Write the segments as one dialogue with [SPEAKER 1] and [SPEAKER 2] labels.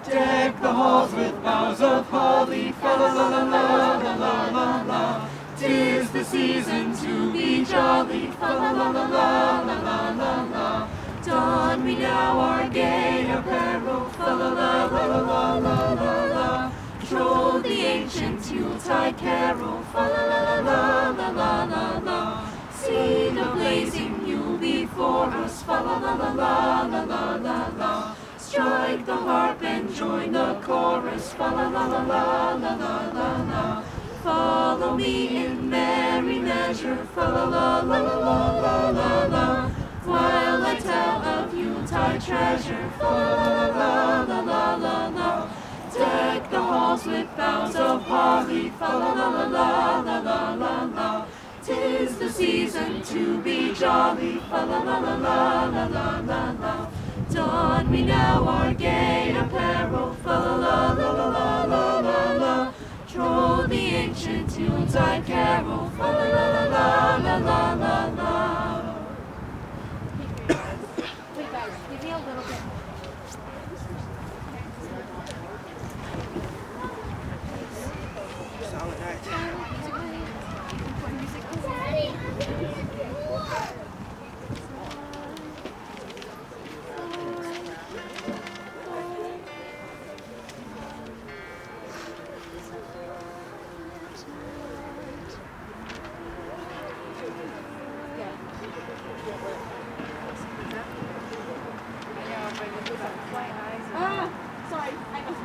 [SPEAKER 1] Deck the halls with boughs of holly, fa la la la la la la la la. 'Tis the season to be jolly, fa la la la la la la la la. Don we now our gay apparel, fa la la la la la la la la. Troll the ancient Yuletide carol, fa la la la la la la la la. See the blazing Yule before us, fa la la la la la la la la. Strike the harp and join the chorus, fa la la la la la la la la. Follow me in merry measure, fa la la la la la la la la. While I tell of Yuletide treasure, fa la la la la la la la. Deck the halls with boughs of holly, fa la la la la la la la la. 'Tis the season to be jolly, fa la la la la la la la la. Don we now our gay apparel, fa la la la la la la la la. Troll the ancient Yuletide carol, fa la la la la la la la la.
[SPEAKER 2] Wait guys, give me a little bit.
[SPEAKER 3] Solid night.
[SPEAKER 2] Sorry, I know.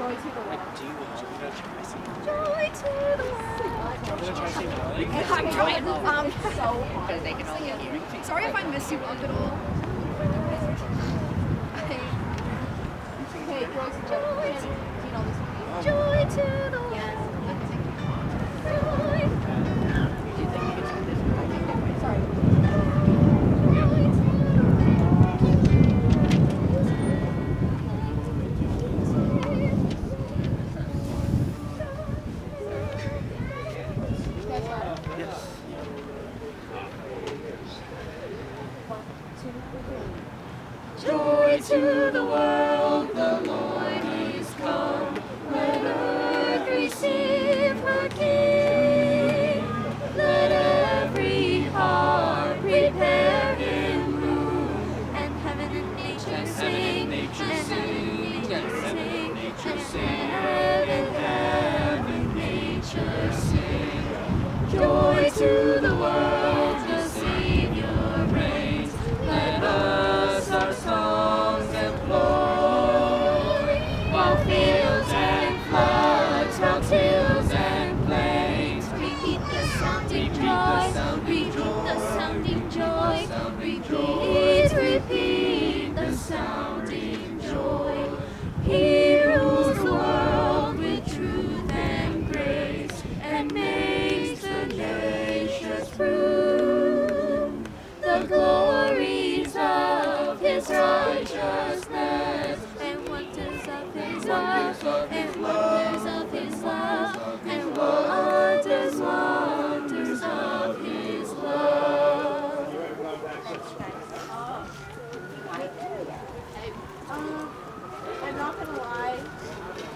[SPEAKER 2] Joy to the world.
[SPEAKER 3] Like, do you want to try something?
[SPEAKER 2] Joy to the world.
[SPEAKER 3] Do you want to try something?
[SPEAKER 2] I'm trying. So hard.
[SPEAKER 4] They can all hear me.
[SPEAKER 2] Sorry if I miss you up at all. Okay, Joy to the world. Do you know this one? Joy to the world. Yes. Joy.
[SPEAKER 4] Do you think you can sing this?
[SPEAKER 2] Sorry.
[SPEAKER 1] Joy to the world, the Lord is come. Let earth receive her King. Let every heart prepare him room. And heaven and nature sing. And heaven and nature sing. And heaven, nature sing. Joy to the world, the Savior reigns. Let us our songs employ, while fields and floods, while hills and plains, repeat the sounding joy, repeat the sounding joy, repeat the sounding joy. He rules the world with truth and grace, and makes the nations prove the glories of his righteousness, and wonders of his love, and wonders of his love, and wonders of his love.
[SPEAKER 2] I'm not gonna lie.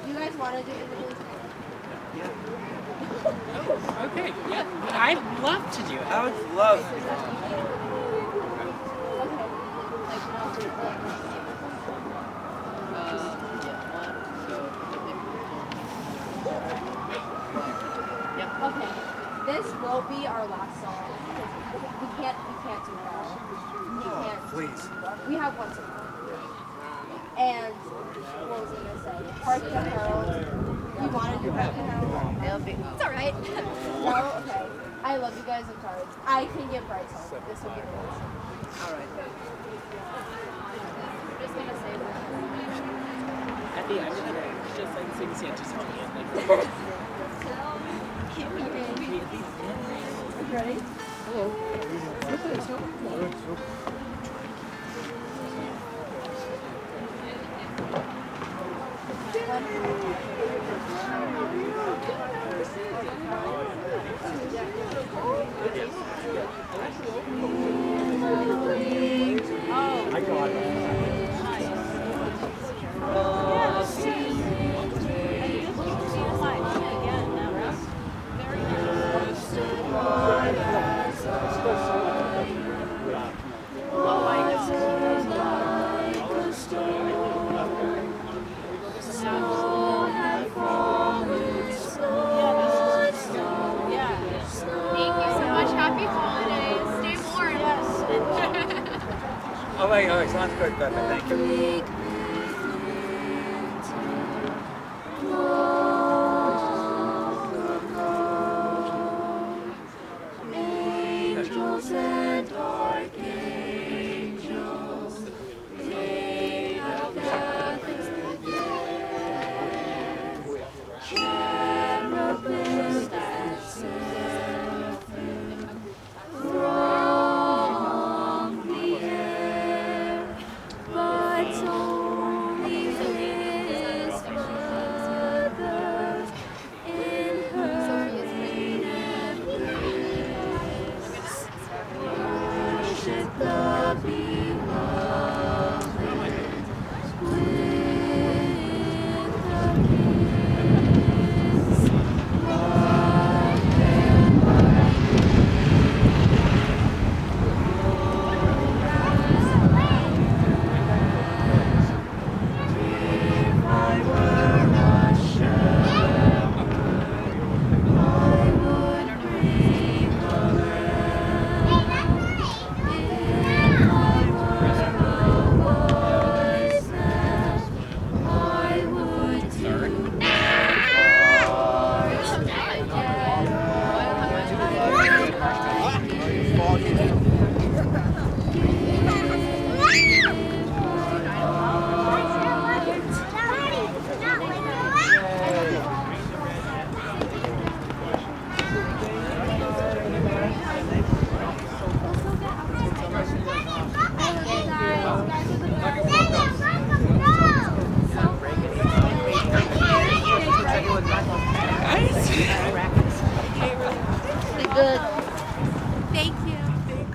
[SPEAKER 2] You guys want to do individuals?
[SPEAKER 3] Okay, yeah. I'd love to do it.
[SPEAKER 5] I would love to.
[SPEAKER 2] Okay, this will be our last song. We can't do that. We can't.
[SPEAKER 5] Please.
[SPEAKER 2] We have one song. And what was I gonna say? Park the Herald. You want to do Park the Herald? It's alright. No, okay. I love you guys. I'm sorry. I can get bright song. This will be the last song.
[SPEAKER 4] Alright.
[SPEAKER 2] I'm just gonna say that.
[SPEAKER 3] At the end of the day, it's just like sing Santa's at the end. Like,
[SPEAKER 2] Ready?
[SPEAKER 3] I got it.
[SPEAKER 5] Oh, wait, oh, sounds good, perfect, thank you.
[SPEAKER 1] Angels and archangels, they have gathered again. Cherubims and seraphim throng the air, but so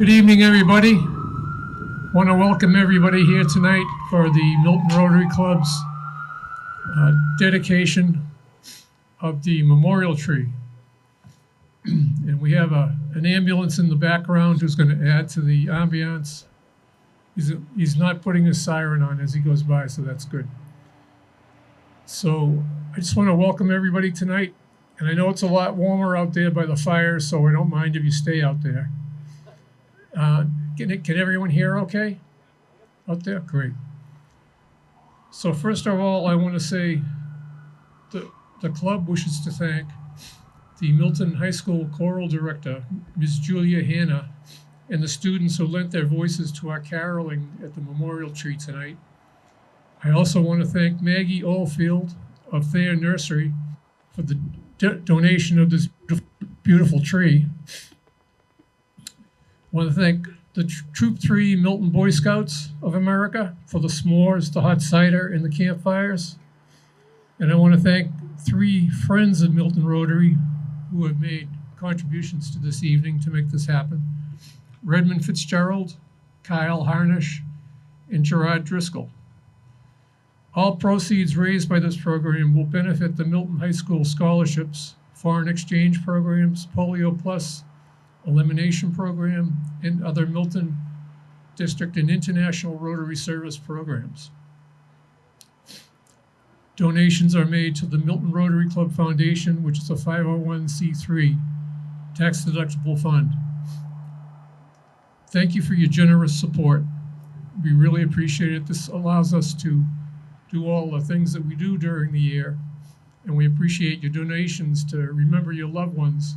[SPEAKER 6] Good evening, everybody. Want to welcome everybody here tonight for the Milton Rotary Club's dedication of the memorial tree. And we have an ambulance in the background who's going to add to the ambiance. He's not putting his siren on as he goes by, so that's good. So I just want to welcome everybody tonight. And I know it's a lot warmer out there by the fire, so I don't mind if you stay out there. Can everyone hear okay out there? Great. So first of all, I want to say the club wishes to thank the Milton High School choral director, Ms. Julia Hanna, and the students who lent their voices to our caroling at the memorial tree tonight. I also want to thank Maggie Oldfield of Thayer Nursery for the donation of this beautiful tree. I want to thank the Troop 3 Milton Boy Scouts of America for the s'mores, the hot cider, and the campfires. And I want to thank 3 friends of Milton Rotary who have made contributions to this evening to make this happen. Redmond Fitzgerald, Kyle Harnish, and Gerard Driscoll. All proceeds raised by this program will benefit the Milton High School scholarships, foreign exchange programs, Polio Plus, elimination program, and other Milton District and International Rotary Service programs. Donations are made to the Milton Rotary Club Foundation, which is a 501c3 tax-deductible fund. Thank you for your generous support. We really appreciate it. This allows us to do all the things that we do during the year, and we appreciate your donations to remember your loved ones.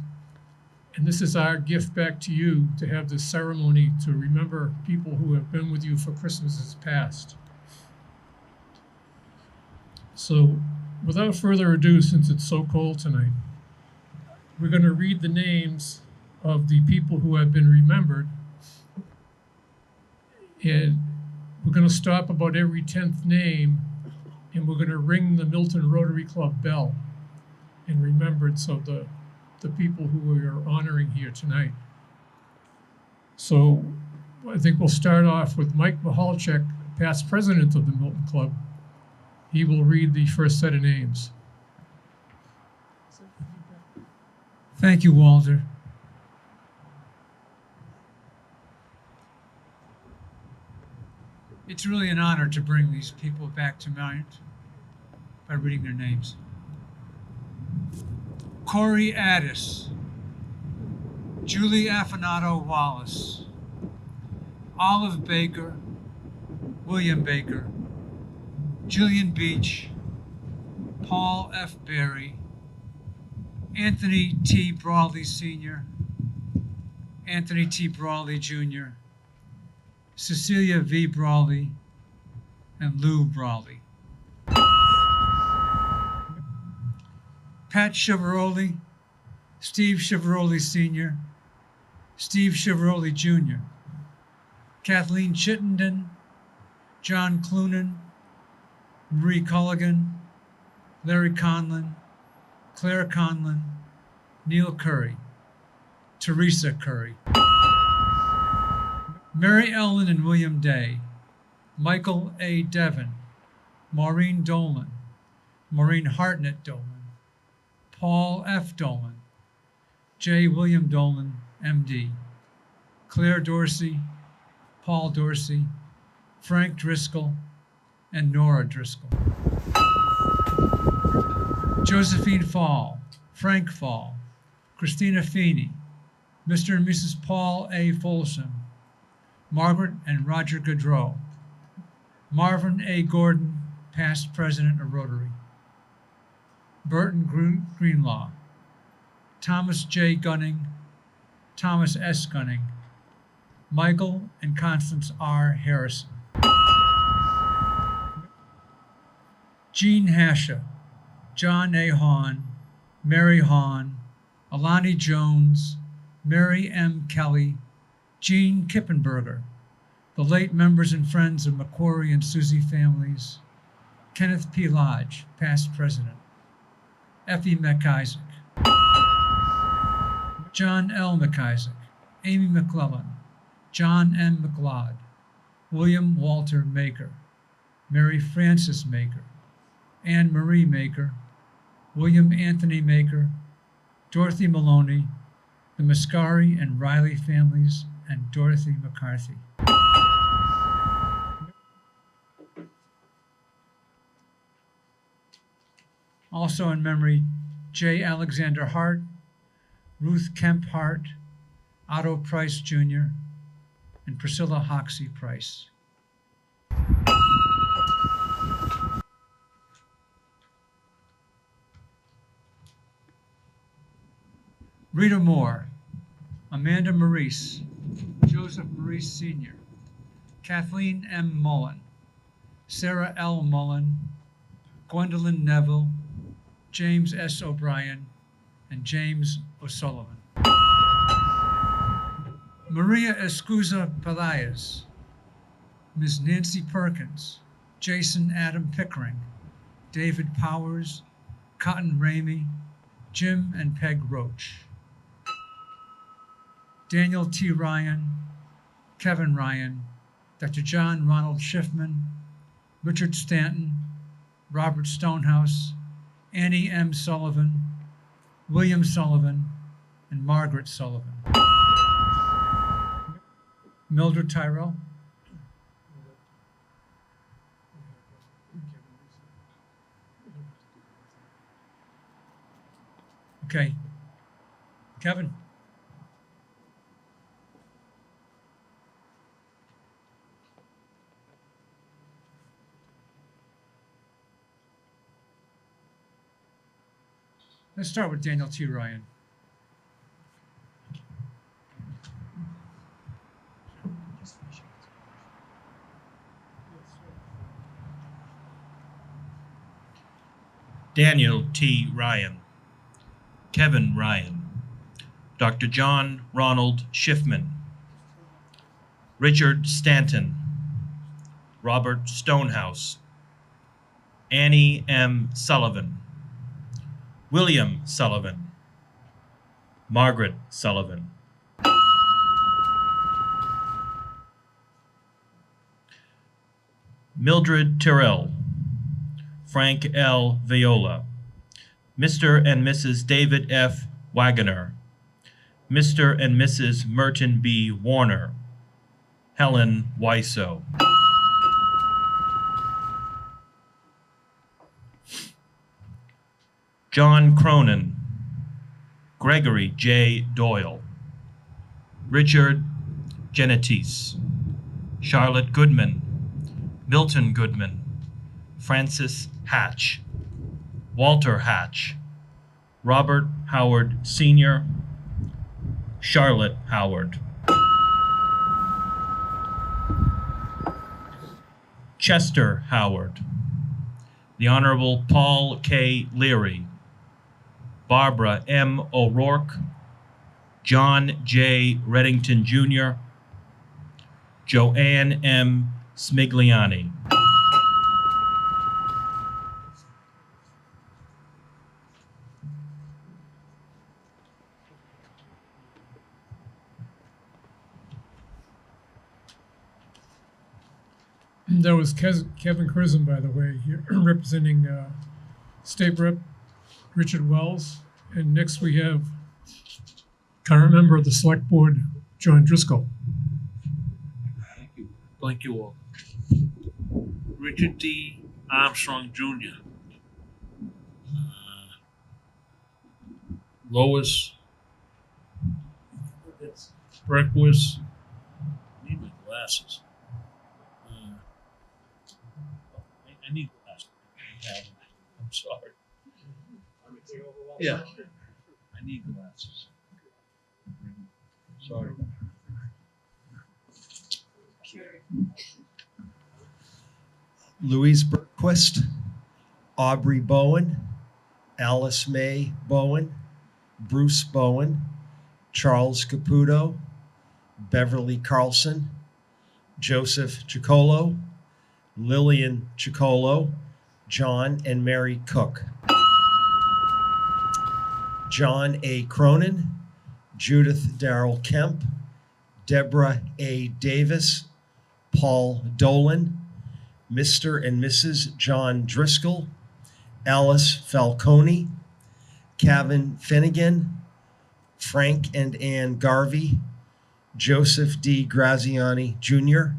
[SPEAKER 6] And this is our gift back to you to have this ceremony to remember people who have been with you for Christmases past. So without further ado, since it's so cold tonight, we're going to read the names of the people who have been remembered. And we're going to stop about every 10th name, and we're going to ring the Milton Rotary Club bell in remembrance of the people who we are honoring here tonight. So I think we'll start off with Mike Mihalchek, past president of the Milton Club. He will read the first set of names.
[SPEAKER 7] Thank you, Walter. It's really an honor to bring these people back to mind by reading their names. Corey Addis, Julie Afanato Wallace, Olive Baker, William Baker, Julian Beach, Paul F. Berry, Anthony T. Brawley Sr., Anthony T. Brawley Jr., Cecilia V. Brawley, and Lou Brawley. Pat Chiavaroli, Steve Chiavaroli Sr., Steve Chiavaroli Jr., Kathleen Chittenden, John Clunan, Marie Culligan, Larry Conlon, Claire Conlon, Neil Curry, Teresa Curry, Mary Ellen and William Day, Michael A. Devon, Maureen Dolan, Maureen Hartnett Dolan, Paul F. Dolan, J. William Dolan, M.D., Claire Dorsey, Paul Dorsey, Frank Driscoll, and Nora Driscoll. Josephine Fall, Frank Fall, Christina Feeney, Mr. and Mrs. Paul A. Folsom, Margaret and Roger Gaudreau, Marvin A. Gordon, past president of Rotary, Burton Greenlaw, Thomas J. Gunning, Thomas S. Gunning, Michael and Constance R. Harrison, Jean Hasha, John A. Hahn, Mary Hahn, Alani Jones, Mary M. Kelly, Jean Kippenberger, the late members and friends of McQuarrie and Susie families, Kenneth P. Lodge, past president, Effie McIsaac, John L. McIsaac, Amy McClellan, John M. McLeod, William Walter Maker, Mary Frances Maker, Anne Marie Maker, William Anthony Maker, Dorothy Maloney, the Mascari and Riley families, and Dorothy McCarthy. Also in memory, J. Alexander Hart, Ruth Kemp Hart, Otto Price Jr., and Priscilla Hoxie Price. Rita Moore, Amanda Maurice, Joseph Maurice Sr., Kathleen M. Mullen, Sarah L. Mullen, Gwendolyn Neville, James S. O'Brien, and James O'Sullivan. Maria Escuza Pelaez, Ms. Nancy Perkins, Jason Adam Pickering, David Powers, Cotton Ramey, Jim and Peg Roach. Daniel T. Ryan, Kevin Ryan, Dr. John Ronald Schiffman, Richard Stanton, Robert Stonehouse, Annie M. Sullivan, William Sullivan, and Margaret Sullivan. Mildred Tyrell. Okay. Kevin. Let's start with Daniel T. Ryan.
[SPEAKER 8] Daniel T. Ryan, Kevin Ryan, Dr. John Ronald Schiffman, Richard Stanton, Robert Stonehouse, Annie M. Sullivan, William Sullivan, Margaret Sullivan. Mildred Tyrrell, Frank L. Viola, Mr. and Mrs. David F. Wagoner, Mr. and Mrs. Merton B. Warner, Helen Wiseau. John Cronin, Gregory J. Doyle, Richard Genetise, Charlotte Goodman, Milton Goodman, Francis Hatch, Walter Hatch, Robert Howard Sr., Charlotte Howard. Chester Howard, the Honorable Paul K. Leary, Barbara M. O'Rourke, John J. Reddington Jr., Joanne M. Smigliani.
[SPEAKER 6] That was Kevin Chisholm, by the way, here representing State Rep Richard Wells. And next we have current member of the Select Board, John Driscoll.
[SPEAKER 9] Thank you all. Richard D. Armstrong Jr. Lois Breckwith. I need my glasses. I need glasses. I'm sorry. Yeah. I need glasses. Sorry.
[SPEAKER 10] Louise Berquist, Aubrey Bowen, Alice May Bowen, Bruce Bowen, Charles Caputo, Beverly Carlson, Joseph Chicolo, Lillian Chicolo, John and Mary Cook. John A. Cronin, Judith Darrell Kemp, Deborah A. Davis, Paul Dolan, Mr. and Mrs. John Driscoll, Alice Falcone, Kevin Finnegan, Frank and Ann Garvey, Joseph D. Graziani Jr.,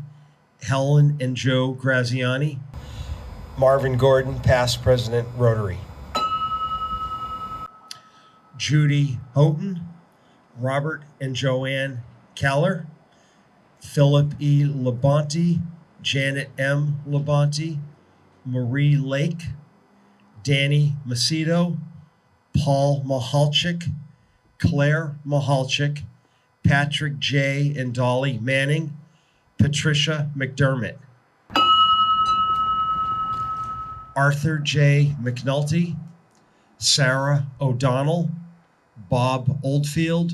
[SPEAKER 10] Helen and Joe Graziani, Marvin Gordon, past president, Rotary. Judy Houghton, Robert and Joanne Keller, Philip E. Labonte, Janet M. Labonte, Marie Lake, Danny Macedo, Paul Mahalchik, Claire Mahalchik, Patrick J. and Dolly Manning, Patricia McDermott, Arthur J. McNulty, Sarah O'Donnell, Bob Oldfield,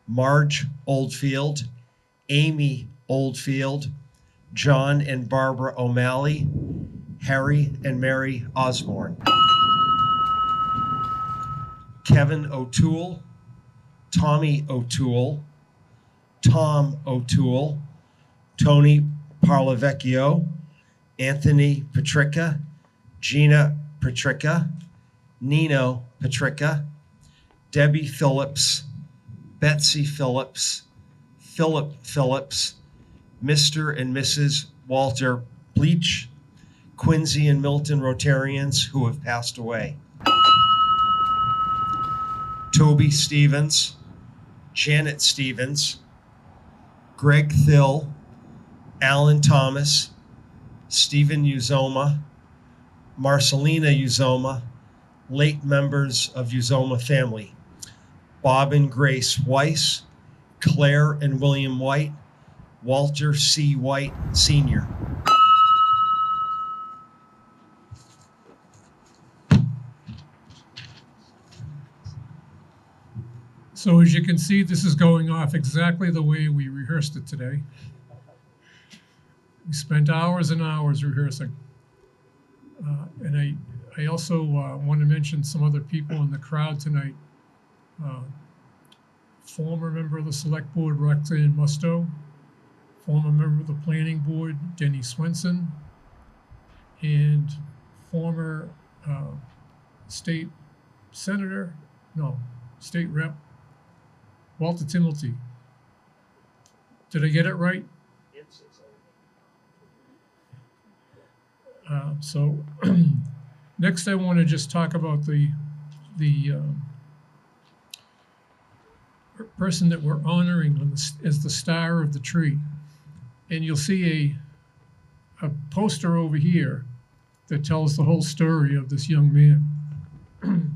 [SPEAKER 10] Marge Oldfield, Amy Oldfield, John and Barbara O'Malley, Harry and Mary Osborne, Kevin O'Toole, Tommy O'Toole, Tom O'Toole, Tony Parlavecchio, Anthony Petricca, Gina Petricca, Nino Petricca, Debbie Phillips, Betsy Phillips, Philip Phillips, Mr. and Mrs. Walter Bleach, Quincy and Milton Rotarians who have passed away, Toby Stevens, Janet Stevens, Greg Thill, Alan Thomas, Stephen Uzoma, Marcelina Uzoma, late members of Uzoma family, Bob and Grace Weiss, Claire and William White, Walter C. White Sr.
[SPEAKER 6] So as you can see, this is going off exactly the way we rehearsed it today. We spent hours and hours rehearsing. And I also want to mention some other people in the crowd tonight. Former member of the Select Board, Roxanne Musto. Former member of the Planning Board, Denny Swenson. And former state rep, Walter Timilty. Did I get it right? So next I want to just talk about the person that we're honoring as the star of the tree. And you'll see a poster over here that tells the whole story of this young man.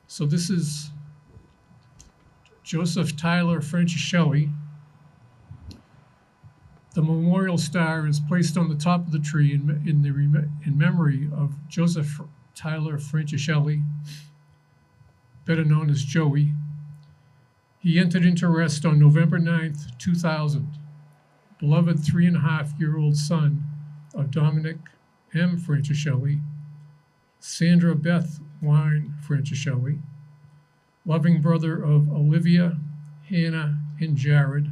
[SPEAKER 6] So this is Joseph Tyler Francischelli. The memorial star is placed on the top of the tree in memory of Joseph Tyler Francischelli, better known as Joey. He entered into rest on November 9th, 2000. Beloved 3.5-year-old son of Dominic M. Francischelli, Sandra Beth Wine Francischelli, loving brother of Olivia, Hannah, and Jared,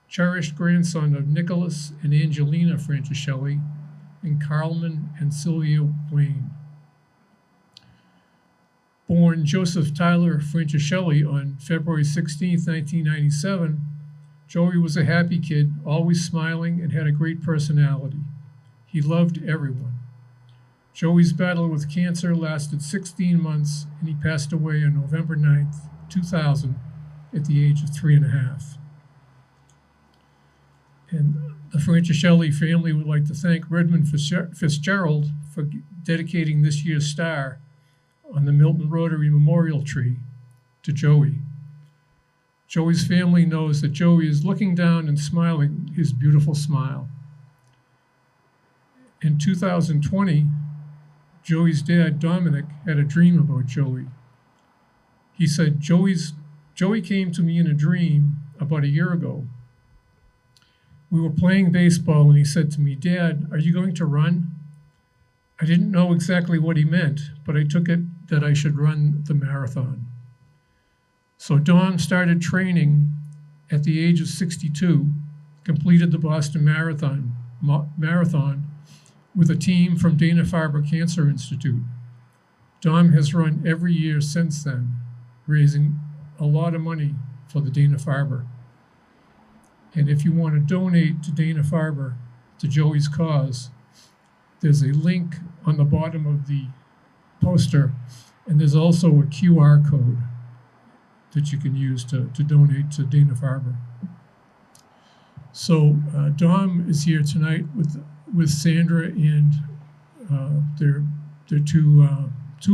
[SPEAKER 6] cherished grandson of Nicholas and Angelina Francischelli, and Carlman and Sylvia Wayne. Born Joseph Tyler Francischelli on February 16, 1997, Joey was a happy kid, always smiling, and had a great personality. He loved everyone. Joey's battle with cancer lasted 16 months, and he passed away on November 9th, 2000, at the age of 3.5. And the Francischelli family would like to thank Redmond Fitzgerald for dedicating this year's star on the Milton Rotary Memorial Tree to Joey. Joey's family knows that Joey is looking down and smiling his beautiful smile. In 2020, Joey's dad, Dominic, had a dream about Joey. He said, Joey came to me in a dream about a year ago. We were playing baseball and he said to me, Dad, are you going to run? I didn't know exactly what he meant, but I took it that I should run the marathon. So Dom started training at the age of 62, completed the Boston Marathon with a team from Dana-Farber Cancer Institute. Dom has run every year since then, raising a lot of money for the Dana-Farber. And if you want to donate to Dana-Farber, to Joey's cause, there's a link on the bottom of the poster, and there's also a QR code that you can use to donate to Dana-Farber. So Dom is here tonight with Sandra and their two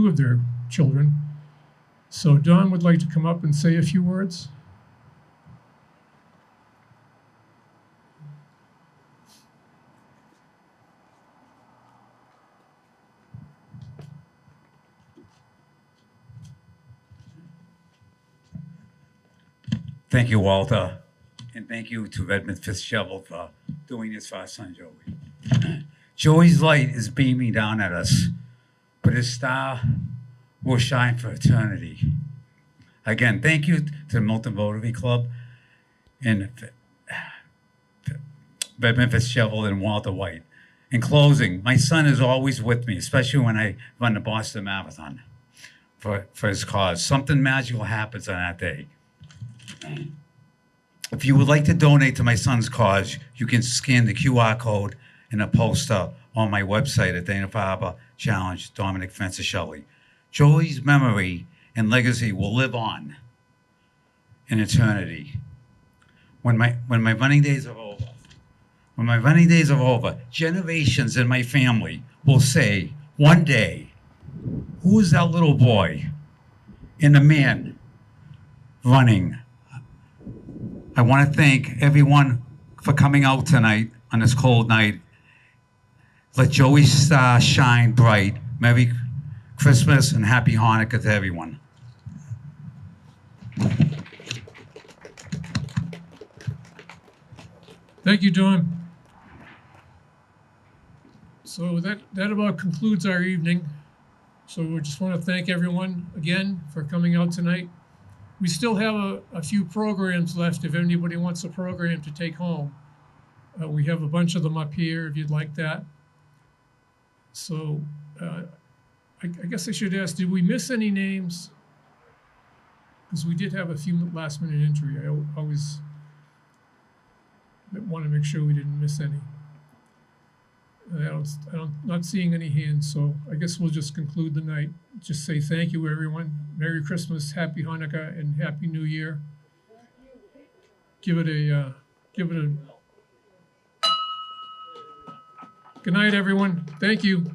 [SPEAKER 6] of their children. So Dom would like to come up and say a few words.
[SPEAKER 11] Thank you, Walter, and thank you to Redmond Fitzgerald for doing this for our son, Joey. Joey's light is beaming down at us, but his star will shine for eternity. Again, thank you to the Milton Rotary Club and Redmond Fitzgerald and Walter White. In closing, my son is always with me, especially when I run the Boston Marathon for his cause. Something magical happens on that day. If you would like to donate to my son's cause, you can scan the QR code in a poster on my website at Dana-Farber Challenge, Dominic Franciscelli. Joey's memory and legacy will live on in eternity. When my running days are over, generations in my family will say, one day, who is that little boy and the man running? I want to thank everyone for coming out tonight on this cold night. Let Joey's star shine bright. Merry Christmas and Happy Hanukkah to everyone.
[SPEAKER 6] Thank you, Don. So that about concludes our evening. So we just want to thank everyone again for coming out tonight. We still have a few programs left if anybody wants a program to take home. We have a bunch of them up here if you'd like that. So I guess I should ask, did we miss any names? Because we did have a few last minute entry. I always want to make sure we didn't miss any. I'm not seeing any hands, so I guess we'll just conclude the night. Just say thank you, everyone. Merry Christmas, Happy Hanukkah, and Happy New Year. Give it a good night, everyone. Thank you.